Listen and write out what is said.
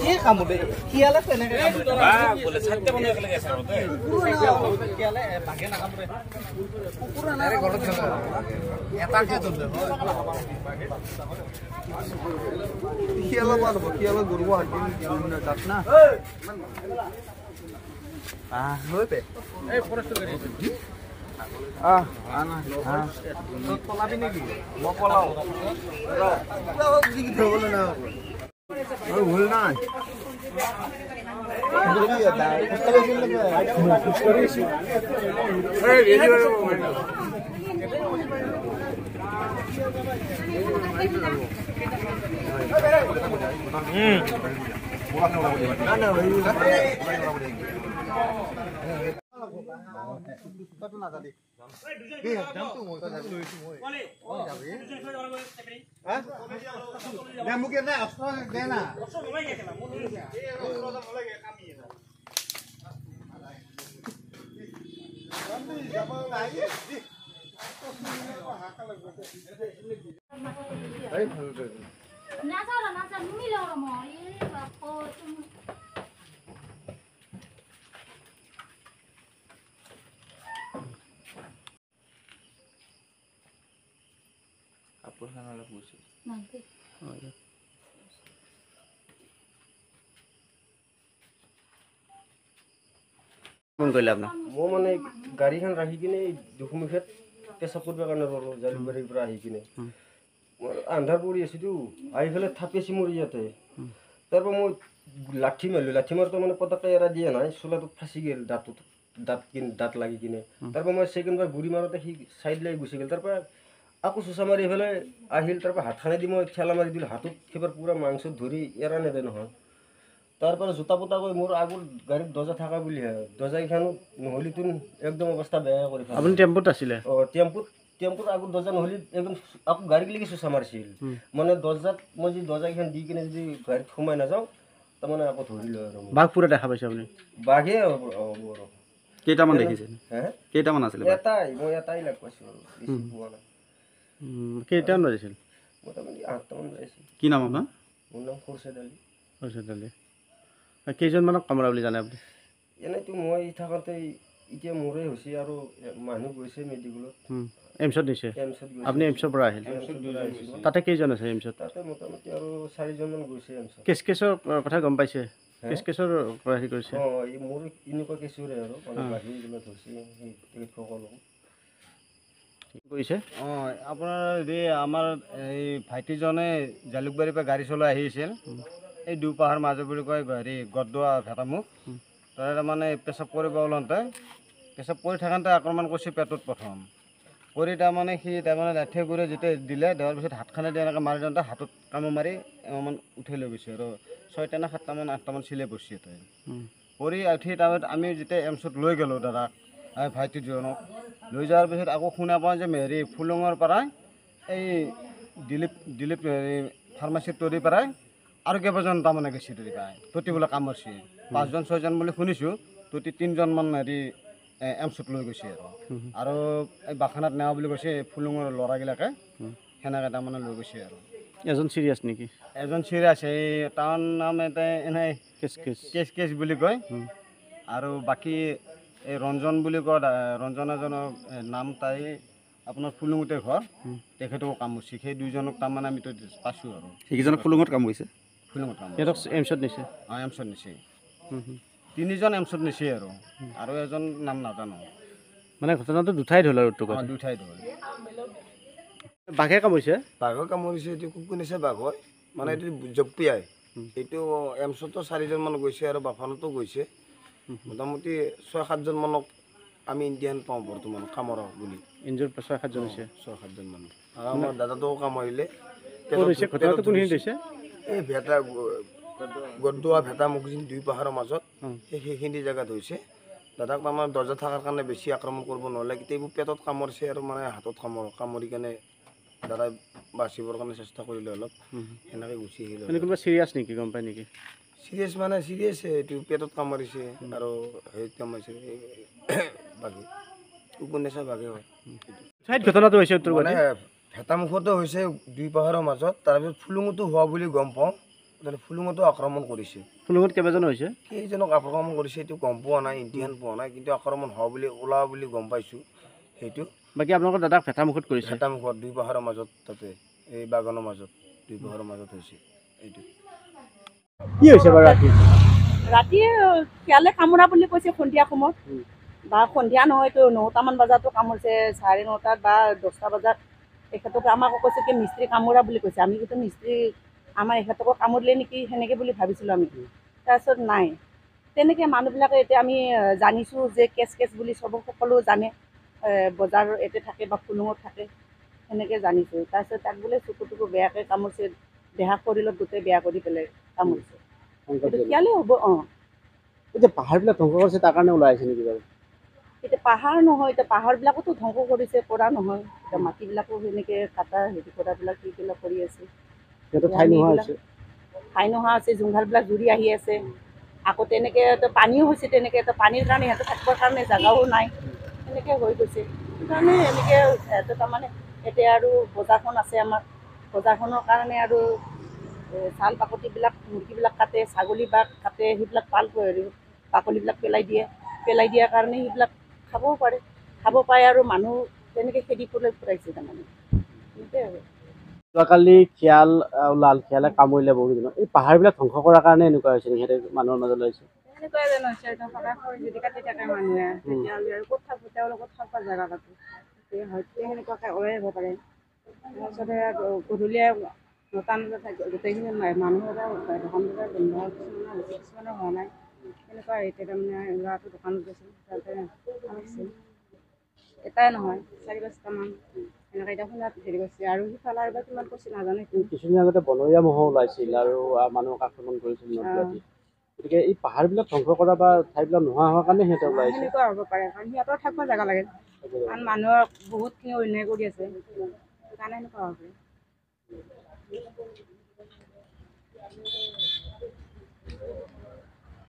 কি কামুতে কিয়ালে তেনেকে বলে ছাড়তে মনে লাগে সারতে কিয়ালে বাগে না কামুতে কুকুর না আরে ঘরত থাকা এটা কে দলে কিয়ালে বালবো কিয়ালে গরু হাঁটি না যাস না হইবে এই ফরেস্ট গাড়ি আনা পলাবি নাকি ম পলাও দাও কি ধরবো না ও ভুল না আপু খানালে বসে নাকি ফোন কৰিলে আপোনাক মই মানে গাড়ীখন ৰাখি কিনে দুখমুখীয়াত পেচাব কৰিবৰ কাৰণে ৰ'লো জালুকবাৰীৰ পৰা আহি কিনে মই আন্ধাৰ পৰি আছিতো আহি পেলাই থাপেছি মোৰ ইয়াতে তাৰপৰা মই লাঠি মাৰিলোঁ লাঠি মাৰোঁতে মানে পটককৈ এৰা দিয়া নাই চোলাটোত ফাঁচি গ'ল দাঁত লাগি কিনে তাৰপৰা মই ছেকেণ্ডবাৰ গুৰি মাৰোঁতে সি চাইড লাগি গুচি গ'ল তাৰপৰা আকৌ চোচা মাৰি পেলাই আহিল তাৰপৰা হাতখানে দি মই ঠেলা মাৰি দিলোঁ হাতত সেইবাৰ পূৰা মাংস ধৰি এৰা নেদে নহয় তাৰপৰা জোতা পোতা কৰি মোৰ আগৰ গাড়ীত দৰ্জা থকা বুলিহে দৰ্জাকেইখনো নহ'লেতো একদম অৱস্থা বেয়া কৰি আপুনি টেম্পুত আছিলে টেম্পুত আগৰ দৰ্জা নহ'লে একদম আকৌ গাড়ীলৈকে চোচা মাৰিছিল মানে দৰ্জাত মই যদি দৰ্জাকেইখন দি কিনে যদি গাড়ীত সোমাই নাযাওঁ তাৰমানে আকৌ ধৰিলোঁ আৰু বাঘ পুৰা দেখা পাইছে আপুনি বাঘে কেইটামান দেখিছে কেইটামান আছিলে মই এটাই লাগ পাইছোঁ আৰু বেছি পোৱা নাই কেইটামান বাজিছিল মোটামুটি 8টামান বাজিছিল কি নাম আপোনাৰ মোৰ নাম খোৰশ্বেদ আলি কেইজনমানক কামোৰা বুলি জানে আপুনি এনেইতো মই থাকোঁতে এতিয়া মোৰে হৈছে আৰু মানুহ গৈছে মেডিকেলত এমছত নিছে এমছত গৈছে আপুনি এমছৰ পৰা আহিল তাতে কেইজন আছে এমছত তাতে মোটামুটি আৰু 4জনমান গৈছে এমছত কেছৰ কথা গম পাইছে কেছৰ হেৰি কৰিছে মোৰ এনেকুৱা কেছৰে আৰু মানে বাহিৰবিলাক হৈছে সেই তেখেতসকলক কৰিছে আপোনাৰ হেৰি আমাৰ এই ভাইটিজনে জালুকবাৰীৰ পৰা গাড়ী চলাই আহিছিল এই দুপাহাৰ মাজে বুলি কয় হেৰি গদদোৱা ভেটামুখ তাৰে তাৰমানে পেচাব কৰিব ওলাওঁতে পেচাব কৰি থাকোঁতে আক্ৰমণ কৰিছে পেটত প্ৰথম কৰি তাৰমানে সি তাৰমানে লাঠিয়ে কৰি যেতিয়া দিলে দিয়াৰ পিছত হাতখনে দি এনেকৈ মাৰি দিওঁতে হাতত কামো মাৰি এমাহমান উঠাই লৈ গৈছে আৰু 6টা নে 7টামান 8টামান চিলাই পৰিছে তাই কৰি উঠি তাৰপিছত আমি যেতিয়া এমছত লৈ গ'লোঁ দাদাক ভাইটিজনক লৈ যোৱাৰ পিছত আকৌ শুনা পাওঁ যে হেৰি ফুলুঙৰ পৰাই এই দিলীপ হেৰি ফাৰ্মাচীৰ তৰি পৰাই আৰু কেইবাজন তাৰমানে গৈছে তৰি পায় ততি বোলে কামৰছে 5জন 6জন বুলি শুনিছোঁ ততি 3জনমান হেৰি এমছত লৈ গৈছে আৰু এই বাখানাত নেওয়া বুলি কৈছে ফুলুঙৰ ল'ৰাবিলাকে সেনেকৈ তাৰমানে লৈ গৈছে আৰু এজন চিৰিয়াছ নেকি এজন চিৰিয়াছ এই টাউন নাম এটা এনেই কেছ বুলি কয় আৰু বাকী এই ৰঞ্জন বুলি কয় ৰঞ্জন এজনৰ নাম তাই আপোনাৰ ফুলুঙতে ঘৰ তেখেতকো কামুৰিছে সেই 2জনক তাৰমানে আমি পাইছোঁ আৰু সেইকেইজনক ফুলুঙত কামুৰিছে ফুলুঙত কামুৰিছে সিহঁতক এমছত নিছে এমছত নিছে 3জন এমছত নিছে আৰু এজন নাম নাজানো মানে ঘটনাটো দুঠাইত হ'ল আৰু দুঠাইত হ'ল বাঘে কামুৰিছে বাঘৰ কামুৰিছে এইটো কুকুৰ নিছে বাঘৰ মানে এইটো জপিয়াই এইটো এমছতো 4জনমান গৈছে আৰু বাফানতো গৈছে মোটামুটি 6-7জনমানক আমি ইণ্ডিয়ান পাওঁ বৰ্তমান কামৰা বুলি ইঞ্জুৰ 6-7জন হৈছে 6-7জনমান আৰু আমাৰ দাদাটোও কামুৰিলে ঘটনাটো কোনখিনি দিছে এই ভেটা গদদোৱা ভেটামুখ যেন 2 পাহাৰৰ মাজত সেইখিনি জেগাত হৈছে দাদাক আমাৰ দৰ্জা থকাৰ কাৰণে বেছি আক্ৰমণ কৰিব নহ'লে কেতিয়াবা পেটত কামুৰিছে আৰু মানে হাতত কামুৰি কেনে দাদাই বাচিবৰ কাৰণে চেষ্টা কৰিলে অলপ সেনেকৈ গুচি আহিলে কোনোবা চিৰিয়াছ নেকি গম পায় নেকি চিৰিয়াছ মানে চিৰিয়াছ এইটো পেটত কামুৰিছে আৰু হেৰিত কামুৰিছে বাঘে কুকুৰ নিচা বাঘে হয় ঠাইত ঘটনাটো হৈছে উত্তৰ মানে ভেটামুখতে হৈছে দুই পাহাৰৰ মাজত, তাৰপিছত ফুলুঙতো হোৱা বুলি গম পাওঁ। ফুলুঙতো আক্ৰমণ কৰিছে। ফুলুঙত কেইবাজন হৈছে? কেইজনক আক্ৰমণ কৰিছে এইটো গম পোৱা নাই, ইতিহান পোৱা নাই, কিন্তু আক্ৰমণ হোৱা বুলি ওলোৱা বুলি গম পাইছোঁ সেইটো। বাকী আপোনালোকৰ দাদাক ভেটামুখত কৰিছে? ভেটামুখত দুই পাহাৰৰ মাজত, তাতে এই বাগানৰ মাজত দুই পাহাৰৰ মাজত হৈছে এইটো। কি হৈছে বাৰু ৰাতি? ৰাতি শিয়ালে কামোৰা বুলি কৈছে সন্ধিয়া সময়ত, বা সন্ধিয়া নহয়তো 9টামান বজাতো কামুৰিছে, 9:30 বা 10টা বজাত। এখেতক আমাকো কৈছে কি মিস্ত্ৰী কামোৰা বুলি কৈছে। আমি কিন্তু মিস্ত্ৰী আমাৰ এখেতকো কামুৰিলে নেকি সেনেকৈ বুলি ভাবিছিলোঁ আমি। তাৰপিছত নাই, তেনেকৈ মানুহবিলাকে এতিয়া আমি জানিছোঁ যে কেচ বুলি সকলো জানে, বজাৰ ইয়াতে থাকে বা ফুলুঙত থাকে সেনেকৈ জানিছোঁ। তাৰপিছত তাক বোলে চকু বেয়াকৈ কামুৰিছে, দেহা শৰীৰত গোটেই বেয়া কৰি পেলাই কামুৰিছে। এইটো শিয়ালে হ'ব। এতিয়া পাহাৰবিলাক ধ্বংস কৰিছে তাৰ কাৰণে ওলাই আহিছে নেকি বাৰু? এতিয়া পাহাৰ নহয়, এতিয়া পাহাৰবিলাকতো ধ্বংস কৰিছে, কৰা নহয়। এতিয়া মাটিবিলাকো সেনেকৈ কাটা কৰাবিলাক সেইবিলাক কৰি আছে। সিহঁতৰ ঠাই নোহোৱা হৈছে। ঠাই নোহোৱা হৈছে, জুংঘালবিলাক জুৰি আহি আছে। আকৌ তেনেকৈ পানীও হৈছে, তেনেকৈ পানীৰ কাৰণে সিহঁতৰ থাকিবৰ কাৰণে জেগাও নাই, সেনেকৈ হৈ গৈছে। সেইকাৰণে এনেকৈ সিহঁতে তাৰমানে এতিয়া আৰু বজাৰখন আছে আমাৰ, বজাৰখনৰ কাৰণে আৰু চাল বাকলিবিলাক মুৰ্গীবিলাক কাটে, ছাগলী বা কাটে, সেইবিলাক বাকলিবিলাক পেলাই দিয়াৰ কাৰণে সেইবিলাক খাবও পাৰে, খাব পাৰে আৰু মানুহ তেনেকৈ খেদি ফুৰাইছে তাৰমানে সেইটোৱে আৰু। যোৱাকালি শিয়াল ওলাল, শিয়ালে কামুৰিলে বহুকেইজনক। এই পাহাৰবিলাক ধ্বংস কৰাৰ কাৰণে এনেকুৱা হৈছে নেকি? সিহঁতে মানুহৰ মাজলৈ আহিছে। এনেকুৱাই জানো হৈছে, সদায় খৰি যদি কাটি থাকে মানুহে, তেতিয়াহ'লে আৰু ক'ত থাকব, তেওঁলোকৰ থাকবা জেগা কাটে, হয়তো সেনেকুৱাকৈ ওলাই আহিব পাৰে। তাৰপিছতে গধূলিয়ে 9টা বজাত গোটেইখিনি মানুহৰ দোকান বজাৰ বন্ধ, কিছুমানৰ হৈছে কিছুমানৰ হোৱা নাই। এনেকুৱা এতিয়া তাৰমানে ল'ৰাটো দোকানত গৈছিল, তাতে আহিছিল। এটাই নহয় 4-5টামান এনেকৈ এতিয়া শুনাত হেৰি কৰিছে, আৰু সিফালে আৰু কিমান কৈছে নাজানো। কিছুদিন আগতে বনৰীয়া ম'হ ওলাইছিল আৰু মানুহক আক্ৰমণ কৰিছিল নদী। গতিকে এই পাহাৰবিলাক ধ্বংস কৰা বা ঠাইবিলাক নোহোৱা হোৱাৰ কাৰণে সিহঁতে ওলাই আহিছে। সেনেকুৱা হ'ব পাৰে, কাৰণ সিহঁতৰ থাকিব জেগা লাগে, কাৰণ মানুহৰ বহুতখিনি অন্যায় কৰি আছে, সেইকাৰণে সেনেকুৱা হ'ব পাৰে।